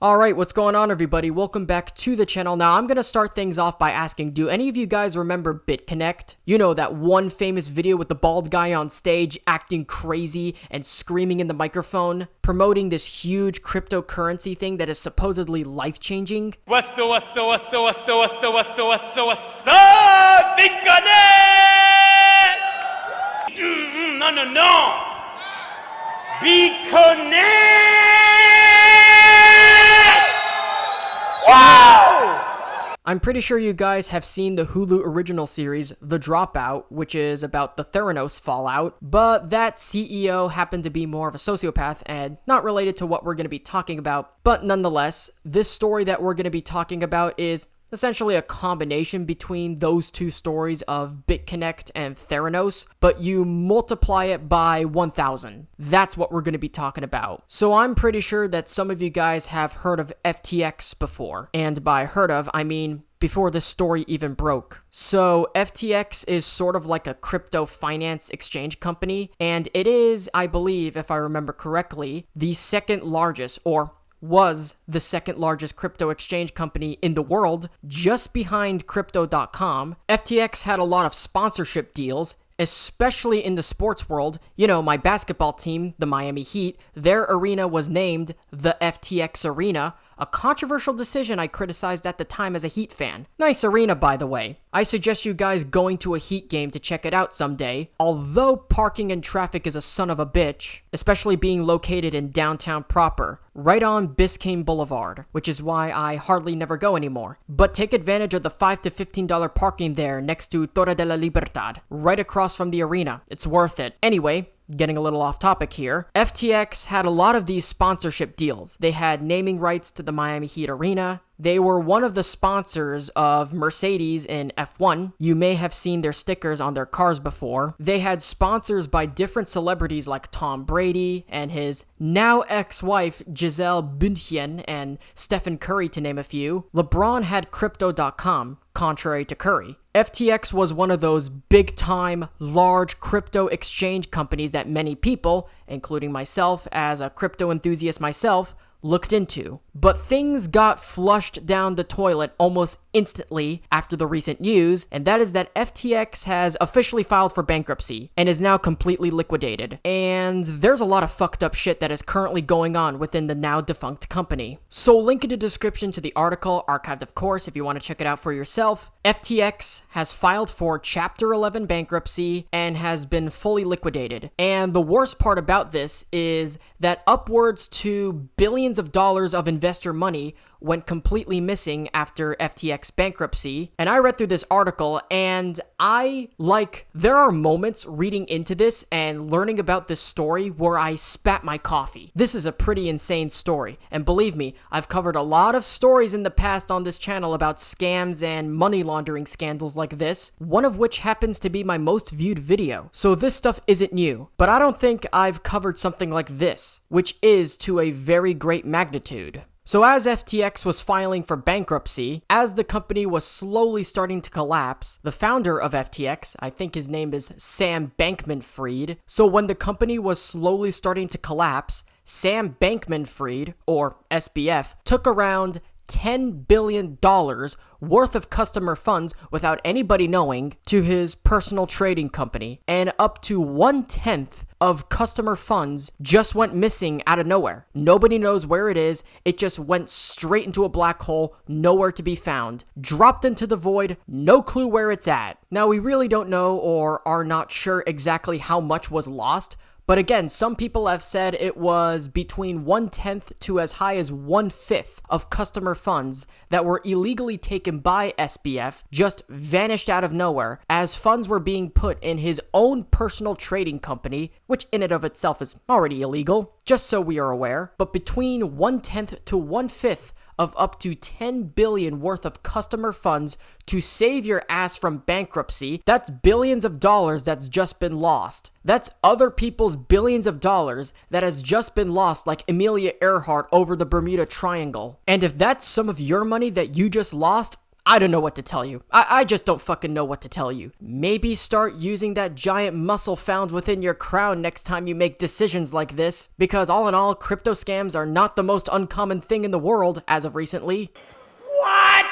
Alright, what's going on everybody? Welcome back to the channel. Now I'm gonna start things off by asking, do any of you guys remember BitConnect? You know, that one famous video with the bald guy on stage acting crazy and screaming in the microphone, promoting this huge cryptocurrency thing that is supposedly life-changing? What's up, BitConnect? No. BitConnect! Wow! I'm pretty sure you guys have seen the Hulu original series, The Dropout, which is about the Theranos fallout, but that CEO happened to be more of a sociopath and not related to what we're going to be talking about. But nonetheless, this story that we're going to be talking about is essentially a combination between those two stories of BitConnect and Theranos, but you multiply it by 1,000. That's what we're going to be talking about. So I'm pretty sure that some of you guys have heard of FTX before, and by heard of, I mean before this story even broke. So FTX is sort of like a crypto finance exchange company, and it is, I believe, if I remember correctly, the second largest, or was the second largest crypto exchange company in the world, just behind Crypto.com. FTX had a lot of sponsorship deals, especially in the sports world. You know, my basketball team, the Miami Heat, their arena was named the FTX Arena, a controversial decision I criticized at the time as a Heat fan. Nice arena, by the way. I suggest you guys going to a Heat game to check it out someday, although parking and traffic is a son of a bitch, especially being located in downtown proper, right on Biscayne Boulevard, which is why I hardly never go anymore. But take advantage of the $5 to $15 parking there next to Torre de la Libertad, right across from the arena. It's worth it. Anyway, getting a little off topic here, FTX had a lot of these sponsorship deals. They had naming rights to the Miami Heat Arena. They were one of the sponsors of Mercedes in F1. You may have seen their stickers on their cars before. They had sponsors by different celebrities like Tom Brady and his now ex-wife Gisele Bündchen and Stephen Curry, to name a few. LeBron had Crypto.com, contrary to Curry. FTX was one of those big-time, large crypto exchange companies that many people, including myself as a crypto enthusiast myself, looked into. But things got flushed down the toilet almost instantly after the recent news, and that is that FTX has officially filed for bankruptcy and is now completely liquidated. And there's a lot of fucked up shit that is currently going on within the now defunct company. So link in the description to the article, archived of course, if you want to check it out for yourself. FTX has filed for Chapter 11 bankruptcy and has been fully liquidated. And the worst part about this is that upwards to billions of dollars of investor money went completely missing after FTX bankruptcy. And I read through this article and there are moments reading into this and learning about this story where I spat my coffee. This is a pretty insane story. And believe me, I've covered a lot of stories in the past on this channel about scams and money laundering scandals like this, one of which happens to be my most viewed video. So this stuff isn't new, but I don't think I've covered something like this, which is to a very great magnitude. So as FTX was filing for bankruptcy, as the company was slowly starting to collapse, the founder of FTX, I think his name is Sam Bankman-Fried, so when the company was slowly starting to collapse, Sam Bankman-Fried, or SBF, took around $10 billion worth of customer funds without anybody knowing to his personal trading company, and up to 1/10 of customer funds just went missing out of nowhere. Nobody knows where it is. It just went straight into a black hole, nowhere to be found, dropped into the void, no clue where it's at. Now we really don't know or are not sure exactly how much was lost, but again, some people have said it was between 1/10 to as high as 1/5 of customer funds that were illegally taken by SBF, just vanished out of nowhere, as funds were being put in his own personal trading company, which in and of itself is already illegal, just so we are aware. But between 1/10 to 1/5 of up to $10 billion worth of customer funds to save your ass from bankruptcy. That's billions of dollars that's just been lost. That's other people's billions of dollars that has just been lost, like Amelia Earhart over the Bermuda Triangle. And if that's some of your money that you just lost, I don't know what to tell you. I just don't fucking know what to tell you. Maybe start using that giant muscle found within your crown next time you make decisions like this, because all in all, crypto scams are not the most uncommon thing in the world as of recently. What?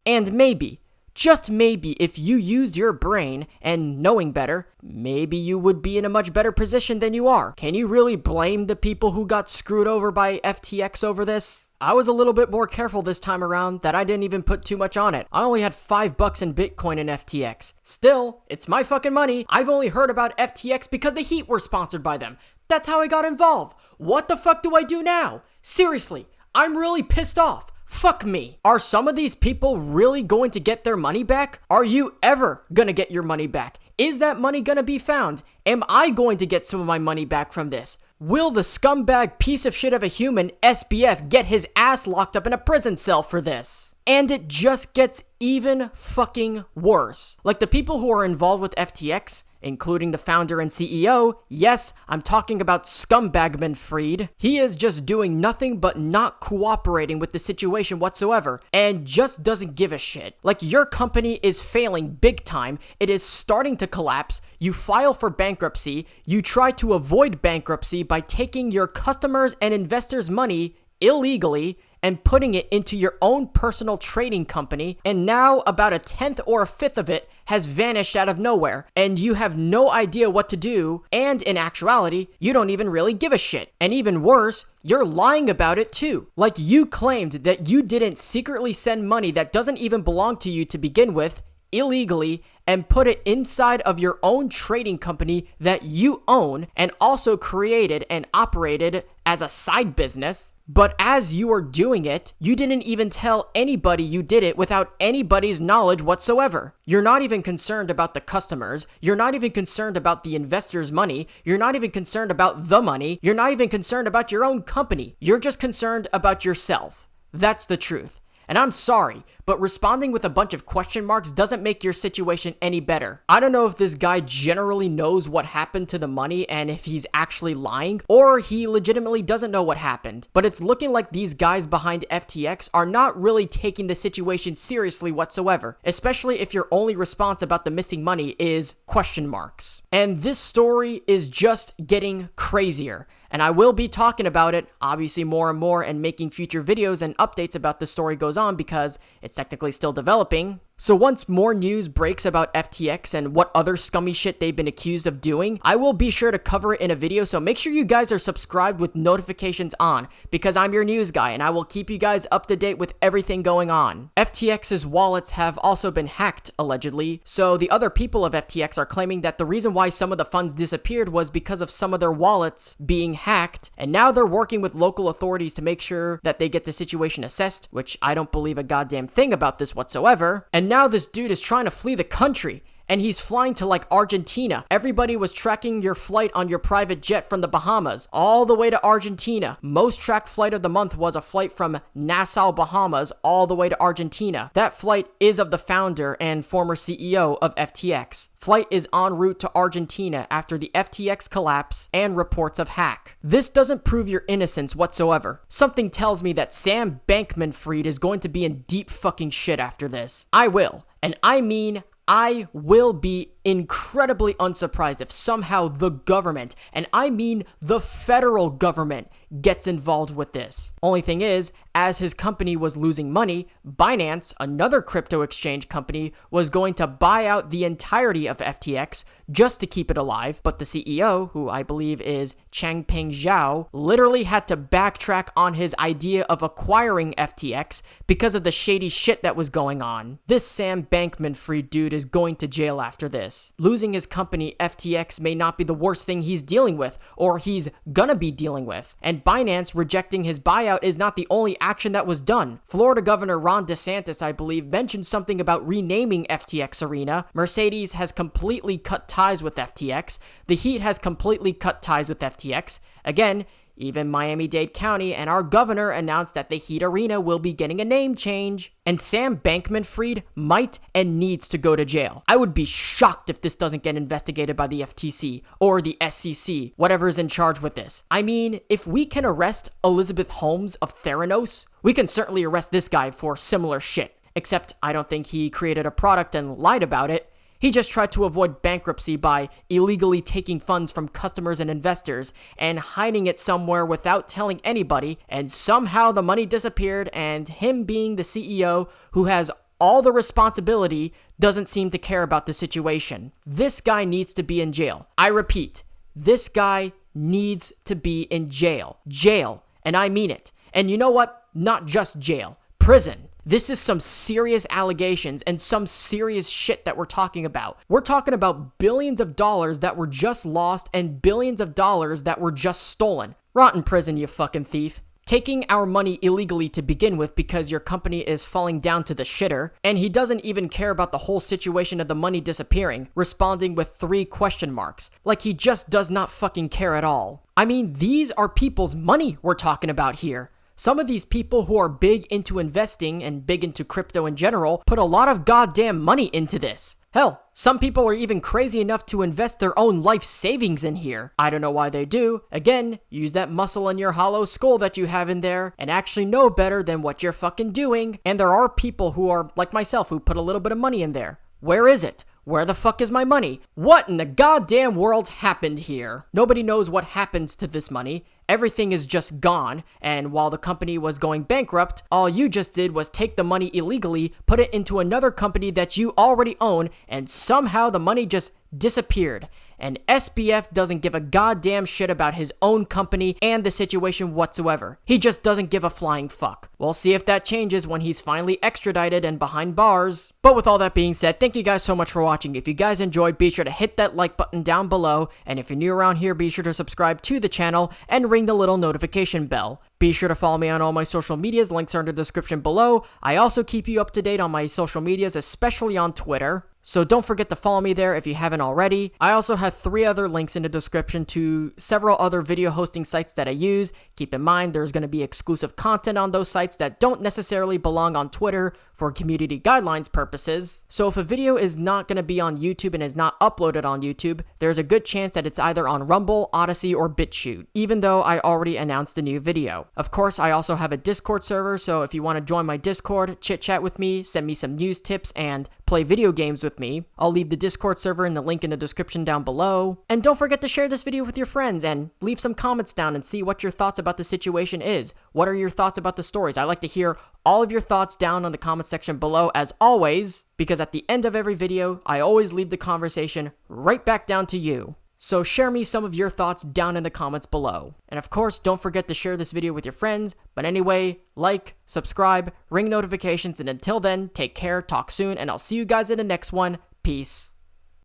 And maybe, just maybe, if you used your brain and knowing better, maybe you would be in a much better position than you are. Can you really blame the people who got screwed over by FTX over this? I was a little bit more careful this time around that I didn't even put too much on it. I only had $5 in Bitcoin in FTX. Still, it's my fucking money. I've only heard about FTX because the Heat were sponsored by them. That's how I got involved. What the fuck do I do now? Seriously, I'm really pissed off. Fuck me. Are some of these people really going to get their money back? Are you ever gonna get your money back? Is that money gonna be found? Am I going to get some of my money back from this? Will the scumbag piece of shit of a human, SBF, get his ass locked up in a prison cell for this? And it just gets even fucking worse. Like the people who are involved with FTX, including the founder and CEO, yes, I'm talking about bankruptcy. He is just doing nothing but not cooperating with the situation whatsoever, and just doesn't give a shit. Like, your company is failing big time, it is starting to collapse, you file for bankruptcy, you try to avoid bankruptcy by taking your customers' and investors' money illegally, and putting it into your own personal trading company, and now about 1/10 or 1/5 of it has vanished out of nowhere, and you have no idea what to do, and in actuality, you don't even really give a shit. And even worse, you're lying about it too. Like, you claimed that you didn't secretly send money that doesn't even belong to you to begin with, illegally, and put it inside of your own trading company that you own and also created and operated as a side business. But as you were doing it, you didn't even tell anybody you did it without anybody's knowledge whatsoever. You're not even concerned about the customers. You're not even concerned about the investors' money. You're not even concerned about the money. You're not even concerned about your own company. You're just concerned about yourself. That's the truth. And I'm sorry, but responding with a bunch of question marks doesn't make your situation any better. I don't know if this guy generally knows what happened to the money and if he's actually lying, or he legitimately doesn't know what happened. But it's looking like these guys behind FTX are not really taking the situation seriously whatsoever, especially if your only response about the missing money is question marks. And this story is just getting crazier. And I will be talking about it, obviously, more and more, and making future videos and updates about the story goes on because it's technically still developing. So once more news breaks about FTX and what other scummy shit they've been accused of doing, I will be sure to cover it in a video, so make sure you guys are subscribed with notifications on, because I'm your news guy and I will keep you guys up to date with everything going on. FTX's wallets have also been hacked, allegedly, so the other people of FTX are claiming that the reason why some of the funds disappeared was because of some of their wallets being hacked, and now they're working with local authorities to make sure that they get the situation assessed, which I don't believe a goddamn thing about this whatsoever. And now this dude is trying to flee the country, and he's flying to like Argentina. Everybody was tracking your flight on your private jet from the Bahamas all the way to Argentina. Most tracked flight of the month was a flight from Nassau, Bahamas, all the way to Argentina. That flight is of the founder and former CEO of FTX. Flight is en route to Argentina after the FTX collapse and reports of hack. This doesn't prove your innocence whatsoever. Something tells me that Sam Bankman-Fried is going to be in deep fucking shit after this. I will. And I mean, I will be incredibly unsurprised if somehow the government, and I mean the federal government, gets involved with this. Only thing is, as his company was losing money, Binance, another crypto exchange company, was going to buy out the entirety of FTX just to keep it alive, but the CEO, who I believe is Changpeng Zhao, literally had to backtrack on his idea of acquiring FTX because of the shady shit that was going on. This Sam Bankman-Fried dude is going to jail after this. Losing his company, FTX, may not be the worst thing he's dealing with, or he's gonna be dealing with. And Binance rejecting his buyout is not the only action that was done. Florida Governor Ron DeSantis, I believe, mentioned something about renaming FTX Arena. Mercedes has completely cut ties with FTX. The Heat has completely cut ties with FTX. Again, even Miami-Dade County and our governor announced that the Heat Arena will be getting a name change. And Sam Bankman-Fried might and needs to go to jail. I would be shocked if this doesn't get investigated by the FTC or the SEC, whatever's in charge with this. I mean, if we can arrest Elizabeth Holmes of Theranos, we can certainly arrest this guy for similar shit. except I don't think he created a product and lied about it. He just tried to avoid bankruptcy by illegally taking funds from customers and investors and hiding it somewhere without telling anybody, and somehow the money disappeared, and him being the CEO who has all the responsibility doesn't seem to care about the situation. This guy needs to be in jail. I repeat, this guy needs to be in jail. Jail. And I mean it. And you know what? Not just jail. Prison. This is some serious allegations and some serious shit that we're talking about. We're talking about billions of dollars that were just lost and billions of dollars that were just stolen. Rot in prison, you fucking thief. Taking our money illegally to begin with because your company is falling down to the shitter, and he doesn't even care about the whole situation of the money disappearing, responding with 3 question marks. Like he just does not fucking care at all. I mean, these are people's money we're talking about here. Some of these people who are big into investing and big into crypto in general put a lot of goddamn money into this. Hell, some people are even crazy enough to invest their own life savings in here. I don't know why they do. Again, use that muscle in your hollow skull that you have in there and actually know better than what you're fucking doing. And there are people who are like myself who put a little bit of money in there. Where is it? Where the fuck is my money? What in the goddamn world happened here? Nobody knows what happened to this money. Everything is just gone, and while the company was going bankrupt, all you just did was take the money illegally, put it into another company that you already own, and somehow the money just disappeared. And SBF doesn't give a goddamn shit about his own company and the situation whatsoever. He just doesn't give a flying fuck. We'll see if that changes when he's finally extradited and behind bars. But with all that being said, thank you guys so much for watching. If you guys enjoyed, be sure to hit that like button down below. And if you're new around here, be sure to subscribe to the channel and ring the little notification bell. Be sure to follow me on all my social medias. Links are in the description below. I also keep you up to date on my social medias, especially on Twitter. So don't forget to follow me there if you haven't already. I also have 3 other links in the description to several other video hosting sites that I use. Keep in mind there's going to be exclusive content on those sites that don't necessarily belong on Twitter for community guidelines purposes. So if a video is not going to be on YouTube and is not uploaded on YouTube, there's a good chance that it's either on Rumble, Odyssey, or BitChute, even though I already announced a new video. Of course, I also have a Discord server, so if you want to join my Discord, chit-chat with me, send me some news tips, and play video games with me, I'll leave the Discord server in the link in the description down below. And don't forget to share this video with your friends and leave some comments down and see what your thoughts about the situation is. What are your thoughts about the stories? I like to hear all of your thoughts down on the comment section below as always, because at the end of every video, I always leave the conversation right back down to you. So share me some of your thoughts down in the comments below. And of course, don't forget to share this video with your friends. But anyway, like, subscribe, ring notifications, and until then, take care, talk soon, and I'll see you guys in the next one. Peace.